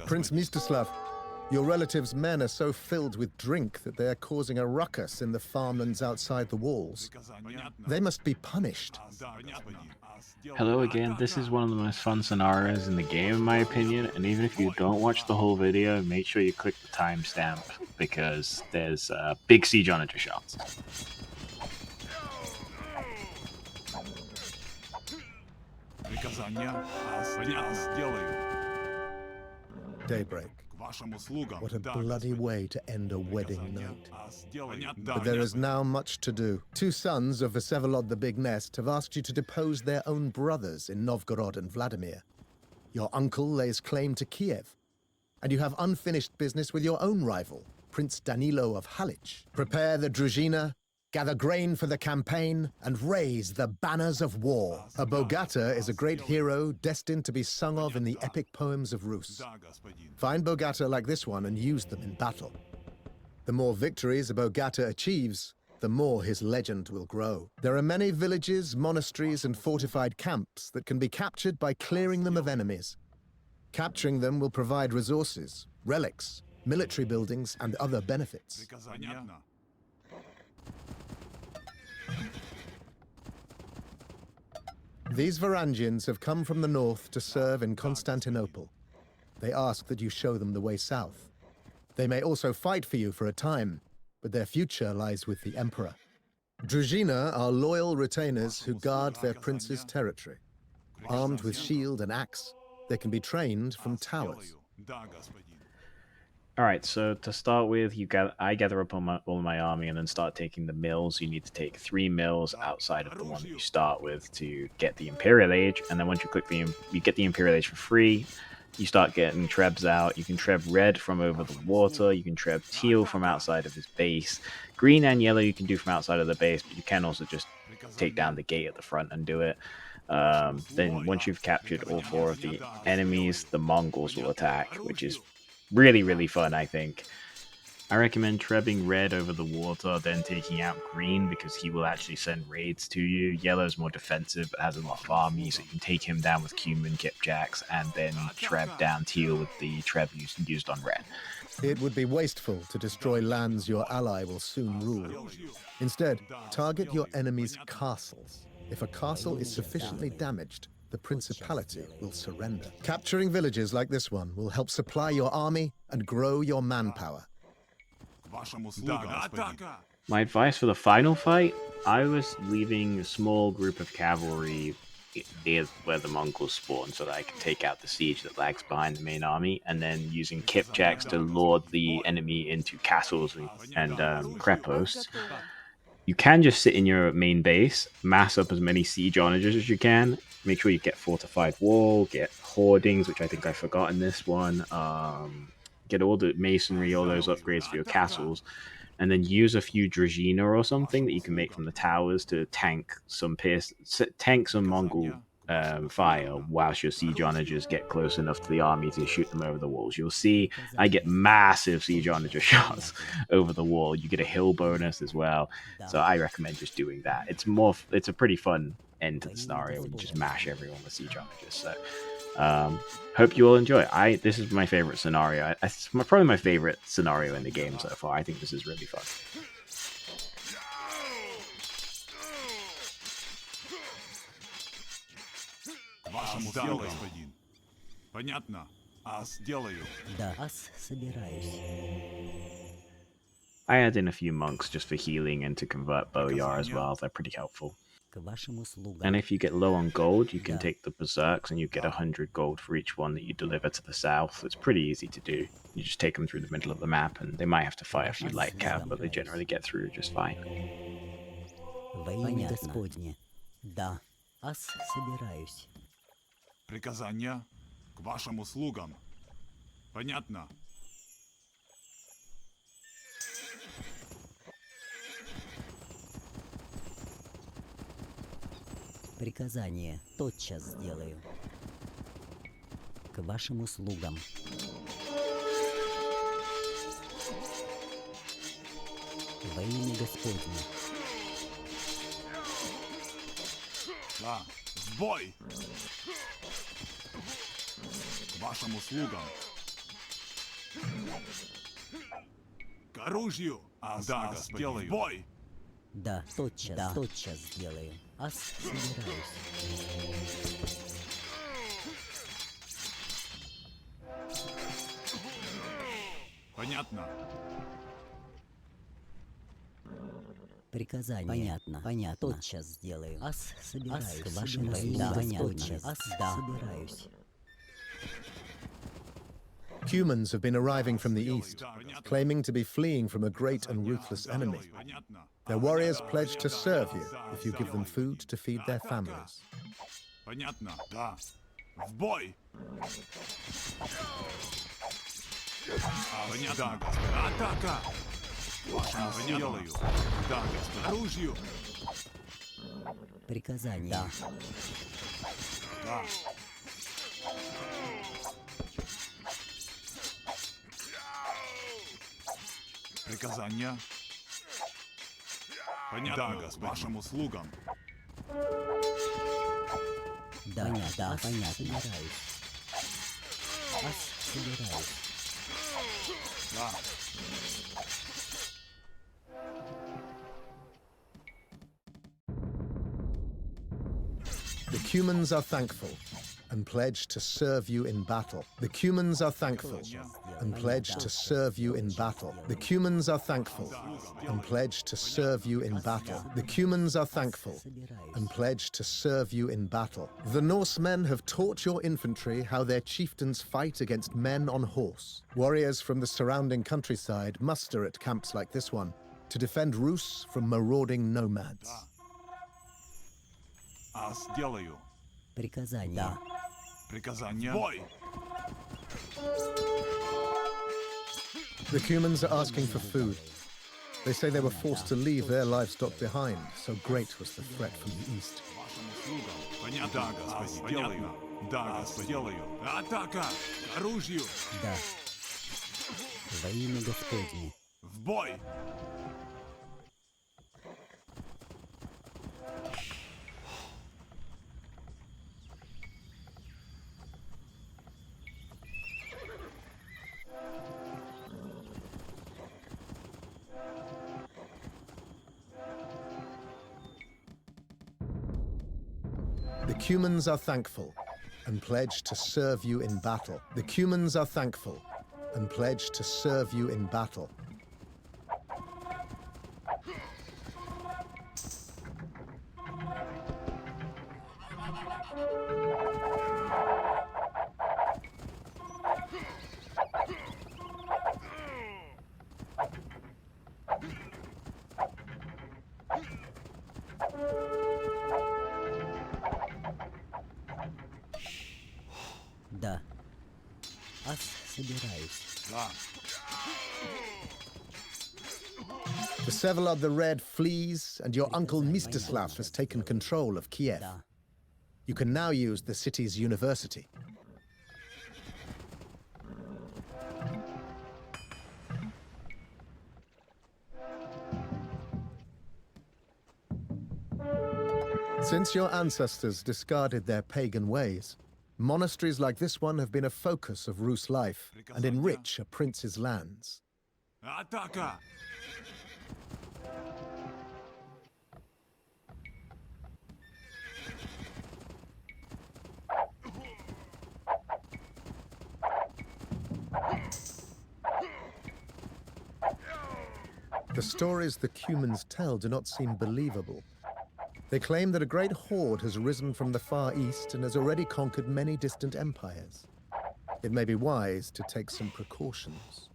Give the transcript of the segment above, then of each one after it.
Prince Mstislav, your relatives' men are so filled with drink that they are causing a ruckus in the farmlands outside the walls. They must be punished. Hello again, this is one of the most fun scenarios in the game in my opinion, and even if you don't watch the whole video, make sure you click the timestamp because there's big siege onager shots. Daybreak. What a bloody way to end a wedding night. But there is now much to do. Two sons of Vsevolod the Big Nest have asked you to depose their own brothers in Novgorod and Vladimir. Your uncle lays claim to Kiev, and you have unfinished business with your own rival, Prince Danilo of Halich. Prepare the Druzhina, gather grain for the campaign, and raise the banners of war. A Bogata is a great hero destined to be sung of in the epic poems of Rus. Find Bogata like this one and use them in battle. The more victories a Bogata achieves, the more his legend will grow. There are many villages, monasteries, and fortified camps that can be captured by clearing them of enemies. Capturing them will provide resources, relics, military buildings, and other benefits. These Varangians have come from the north to serve in Constantinople. They ask that you show them the way south. They may also fight for you for a time, but their future lies with the Emperor. Druzhina are loyal retainers who guard their prince's territory. Armed with shield and axe, they can be trained from towers. Alright, so to start with, I gather up all my army and then start taking the mills. You need to take 3 mills outside of the one that you start with to get the Imperial Age, and then once you click you get the Imperial Age for free. You start getting trebs out. You can treb red from over the water, you can treb teal from outside of his base. Green and yellow you can do from outside of the base, but you can also just take down the gate at the front and do it. Then once you've captured all 4 of the enemies, the Mongols will attack, which is really fun, I think. I recommend trebbing red over the water, then taking out green because he will actually send raids to you. Yellow is more defensive but has a lot of army, so you can take him down with Cumin, Kipchaks, and then treb down teal with the treb used on red. It would be wasteful to destroy lands your ally will soon rule. Instead, target your enemy's castles. If a castle is sufficiently damaged, the principality will surrender. Capturing villages like this one will help supply your army and grow your manpower. My advice for the final fight, I was leaving a small group of cavalry near where the Mongols spawn so that I can take out the siege that lags behind the main army, and then using Kipchaks to lure the enemy into castles and creposts. You can just sit in your main base, mass up as many siege onagers as you can, make sure you get fortified wall, get hoardings, which I think I forgot in this one, get all the masonry, all those upgrades for your castles, and then use a few Druzhina or something that you can make from the towers to tank some Mongol fire whilst your siege onagers get close enough to the army to shoot them over the walls. You'll see I get massive siege onager shots over the wall. You get a hill bonus as well, so I recommend just doing that. It's a pretty fun end to the scenario when you just mash everyone with siege onagers. So hope you all enjoy. This is my favorite scenario. It's probably my favorite scenario in the game so far. I think this is really fun. I add in a few monks just for healing and to convert Boyar as well. They're pretty helpful. And if you get low on gold, you can take the berserks and you get 100 gold for each one that you deliver to the south. It's pretty easy to do. You just take them through the middle of the map, and they might have to fight a few light cav, but they generally get through just fine. Приказания к вашим услугам. Понятно? Приказание тотчас сделаю. К вашим услугам. Во имя Господне. Да, в бой! К вашим услугам. К оружию! Да, сделаю. Бой! Да, тотчас сделаю. Ас собираюсь. Понятно. Приказание. Понятно. Тотчас сделаю. Ас собираюсь. К вашим услугам. Тотчас. Ас собираюсь. Humans have been arriving from the east, claiming to be fleeing from a great and ruthless enemy. Понятно. Their warriors pledge to serve you if you give them food to feed their families. Понятно. Да. В бой! Понятно. Атака! Вашим сделаю. Да, к оружию! Приказание. Да. Приказания. Понятно, да, вашим услугам. Да, понятно. Собираюсь. Ас собираюсь. Да. The Cumans are thankful and pledge to serve you in battle. The Cumans are thankful and pledge to serve you in battle. The Cumans are thankful and pledge to serve you in battle. The Cumans are thankful and pledge to serve you in battle. The Norsemen have taught your infantry how their chieftains fight against men on horse. Warriors from the surrounding countryside muster at camps like this one to defend Rus from marauding nomads. Сделаю. Приказание. Приказание. Бой! The Cumans are asking for food. They say they were forced to leave their livestock behind, so great was the threat from the east. Вашим услугам. Понятно, господин. Понятно. Да, господин. Сделаю. Атака! К оружию! Да. Во имя Господне. В бой! The Cumans are thankful and pledge to serve you in battle. The Cumans are thankful and pledge to serve you in battle. Да. Ас собираюсь. Да. The Vsevolod the Red flees, and your uncle Mstislav has taken control of Kiev. Да. You can now use the city's university. Since your ancestors discarded their pagan ways, monasteries like this one have been a focus of Rus life and enrich a prince's lands. Атака! The stories the Cumans tell do not seem believable. They claim that a great horde has risen from the far east and has already conquered many distant empires. It may be wise to take some precautions.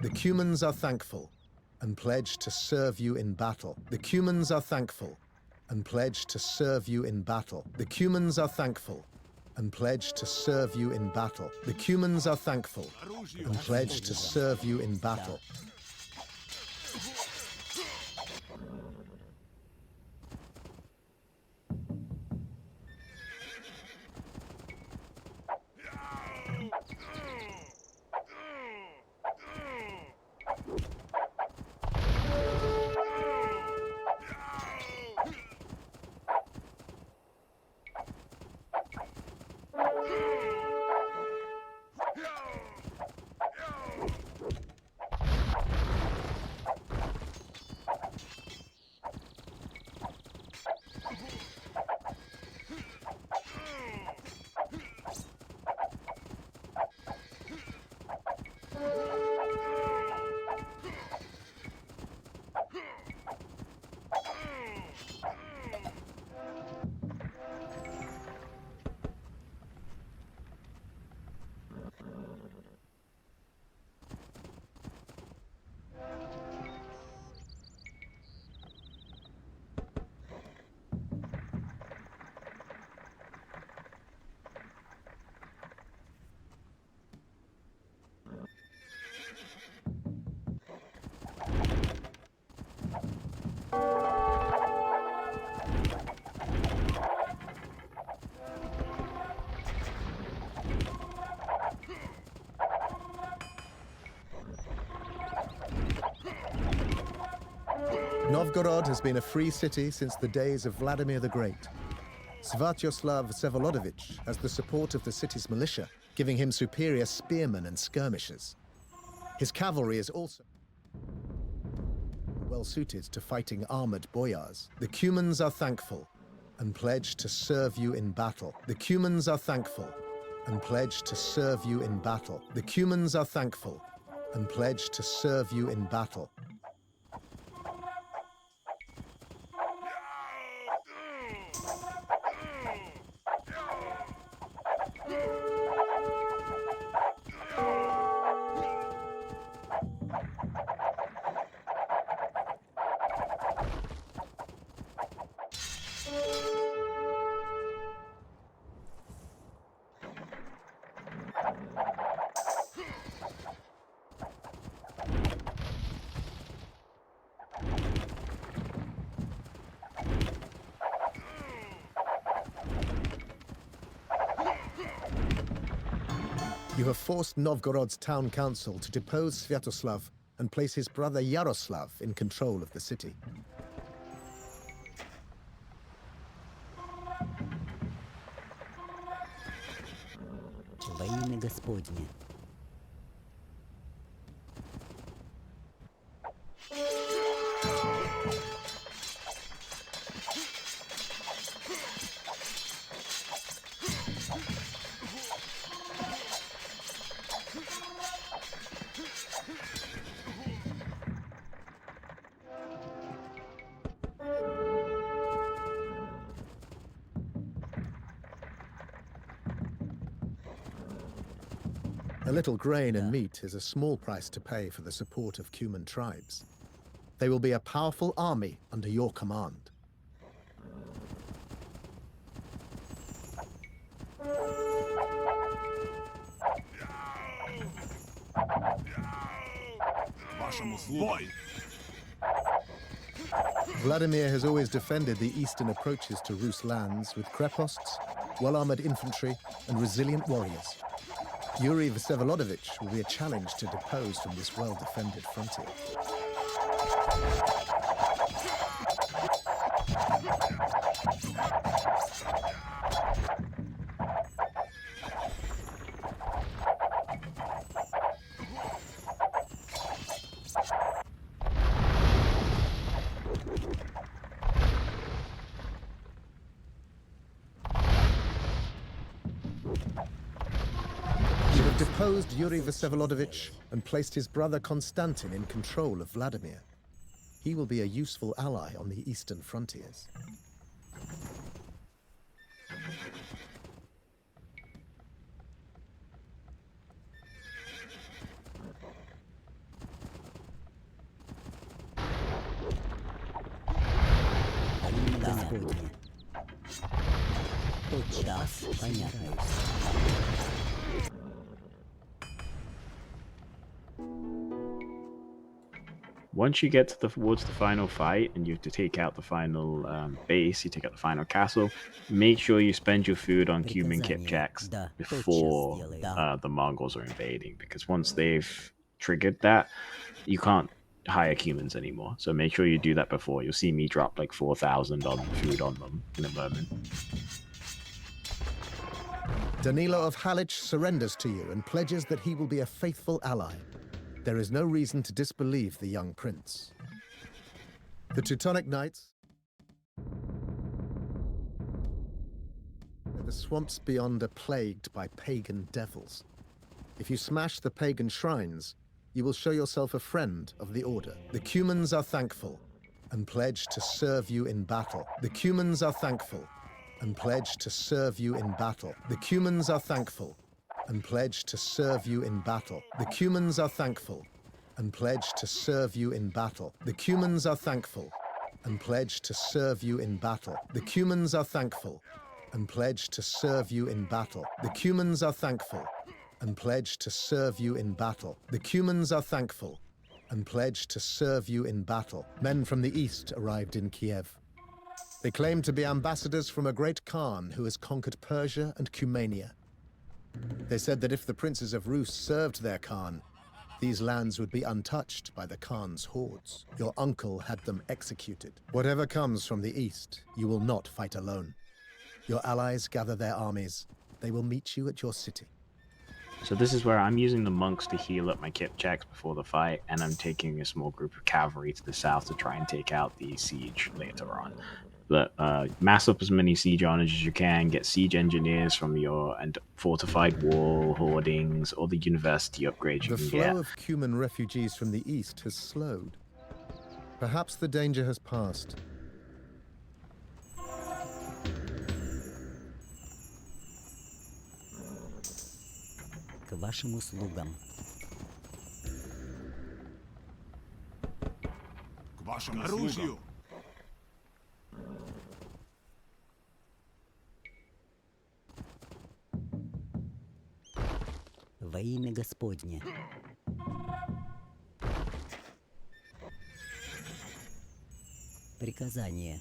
The Cumans are thankful and pledge to serve you in battle. The Cumans are thankful and pledge to serve you in battle. The Cumans are thankful and pledge to serve you in battle. The Cumans are thankful and pledge to serve you in battle. Novgorod has been a free city since the days of Vladimir the Great. Svyatoslav Vsevolodovich has the support of the city's militia, giving him superior spearmen and skirmishers. His cavalry is also well suited to fighting armored boyars. The Cumans are thankful and pledge to serve you in battle. The Cumans are thankful and pledge to serve you in battle. The Cumans are thankful and pledge to serve you in battle. You have forced Novgorod's town council to depose Svyatoslav and place his brother Yaroslav in control of the city. Во имя Господне. A little grain and meat is a small price to pay for the support of Cuman tribes. They will be a powerful army under your command. Vladimir has always defended the eastern approaches to Rus lands with kreposts, well-armored infantry, and resilient warriors. Yuri Vsevolodovich will be a challenge to depose from this well-defended frontier. Deposed Yuri Vsevolodovich and placed his brother Konstantin in control of Vladimir. He will be a useful ally on the eastern frontiers. Господне. Тотчас понятно. Once you get to towards the final fight and you have to take out the final base, you take out the final castle, make sure you spend your food on Cuman Kipchaks before the Mongols are invading, because once they've triggered that, you can't hire Cumans anymore. So make sure you do that before. You'll see me drop like 4,000 on food on them in a moment. Danilo of Halich surrenders to you and pledges that he will be a faithful ally. There is no reason to disbelieve the young prince. The Teutonic Knights, the swamps beyond are plagued by pagan devils. If you smash the pagan shrines, you will show yourself a friend of the Order. The Cumans are thankful and pledge to serve you in battle. The Cumans are thankful and pledge to serve you in battle. The Cumans are thankful and pledge to serve you in battle. The Cumans are thankful and pledge to serve you in battle. The Cumans are thankful and pledge to serve you in battle. The Cumans are thankful and pledge to serve you in battle. The Cumans are thankful and pledge to serve you in battle. The Cumans are thankful and pledge to serve you in battle. Men from the east arrived in Kiev. They claim to be ambassadors from a great Khan who has conquered Persia and Cumania. They said that if the princes of Rus served their Khan, these lands would be untouched by the Khan's hordes. Your uncle had them executed. Whatever comes from the east, you will not fight alone. Your allies gather their armies. They will meet you at your city. So this is where I'm using the monks to heal up my Kipchaks before the fight, and I'm taking a small group of cavalry to the south to try and take out the siege later on. But mass up as many siege honors as you can, get siege engineers from your and fortified wall, hoardings, or the university upgrades you The can flow get. of Cuman refugees from the east has slowed. Perhaps the danger has passed. К вашим услугам. К вашему оружию! Во имя Господне. Приказание.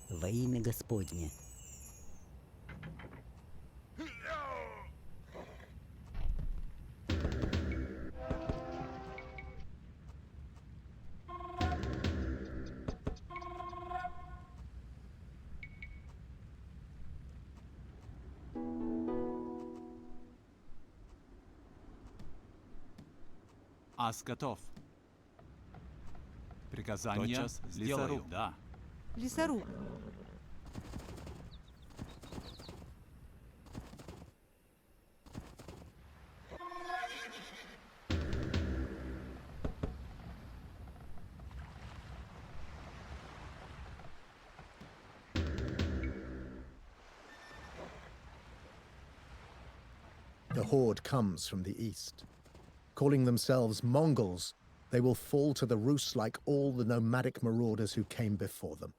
Во имя Господне. Ас готов. Приказание Тотчас сделаю. сделаю. Да. Лесоруб. The horde comes from the east. Calling themselves Mongols, they will fall to the Rus like all the nomadic marauders who came before them.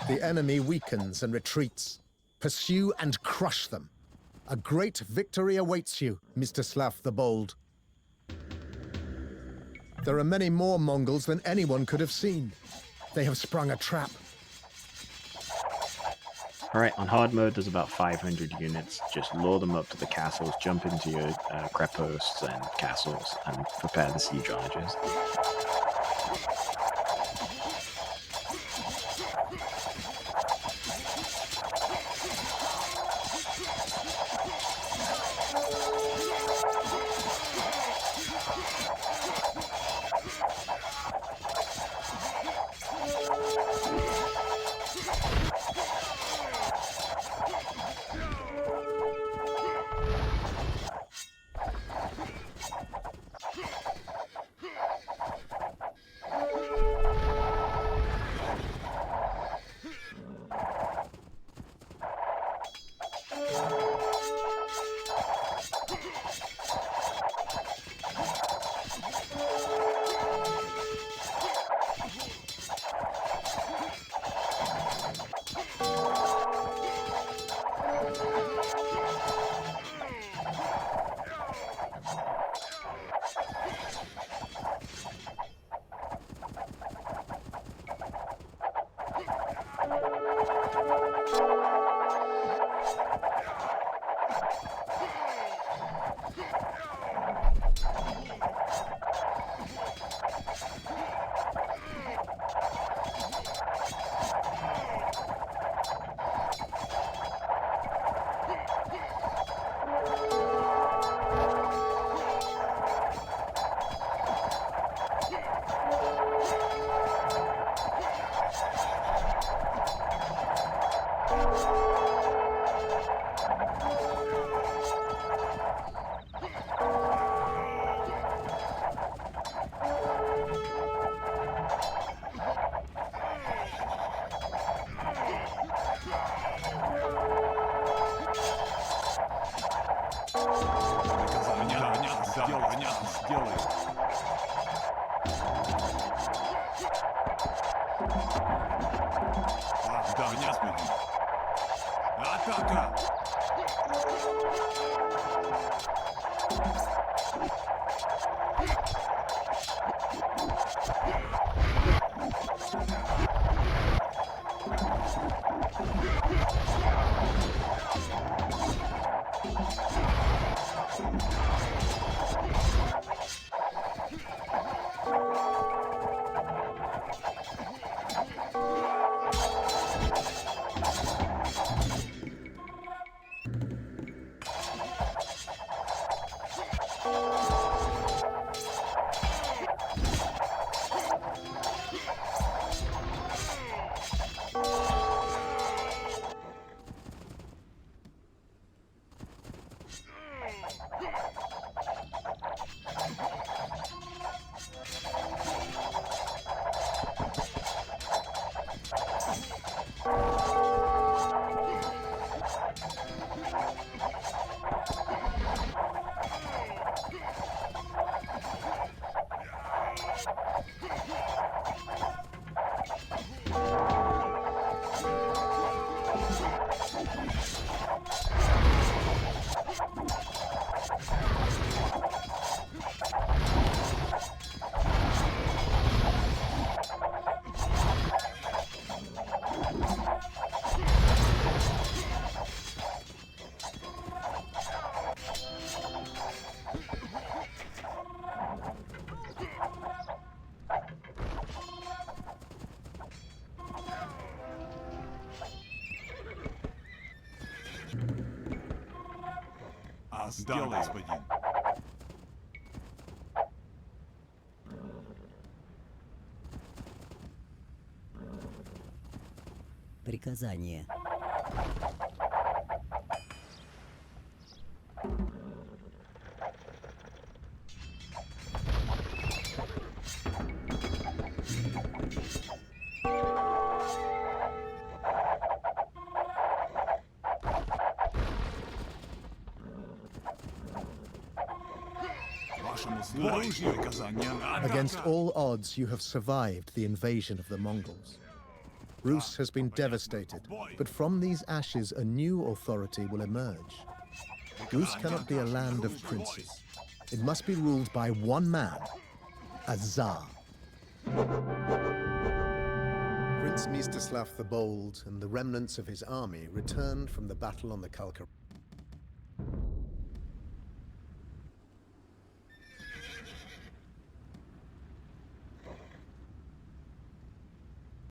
The enemy weakens and retreats. Pursue and crush them. A great victory awaits you, Mstislav the Bold. There are many more Mongols than anyone could have seen. They have sprung a trap. Alright, on hard mode there's about 500 units. Just lure them up to the castles, jump into your crep posts and castles, and prepare the siege onagers. Да, господин. Приказание. Вашему слову приказание. Against all odds, you have survived the invasion of the Mongols. Rus has been devastated, but from these ashes a new authority will emerge. Rus cannot be a land of princes. It must be ruled by one man, a Tsar. Prince Mstislav the Bold and the remnants of his army returned from the battle on the Kalka.